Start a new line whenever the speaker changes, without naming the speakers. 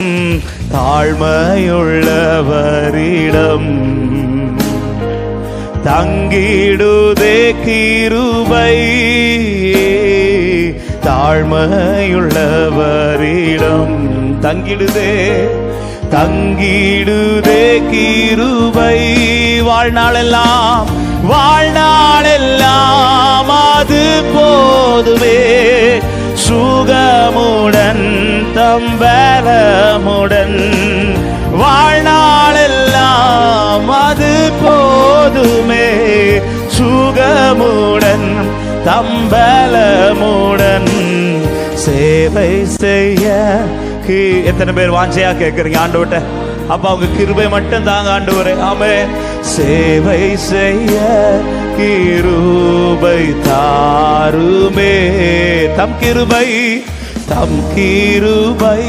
தாழ்மையுள்ளவரிடம் தங்கிடுதே கிருபை. தாழ்மையுள்ளவரிடம் தங்கிடுதே கிருபை. வாழ்நாளெல்லாம் அது போதுமே, சுகமுடன் தம்பலமுடன். வாழ்நாளெல்லாம் அது போதுமே, சுகமுடன் தம்பலமுடன். சேவை செய்ய எத்தனை பேர் வாஞ்சையா கேட்குறீங்க ஆண்டவர்ட்ட? அப்ப அவங்க கிருபை மட்டும் தாங்க ஆண்டவரே. ஆமென். சேவை செய்ய கிருபை தாருமே. தம் கிருபை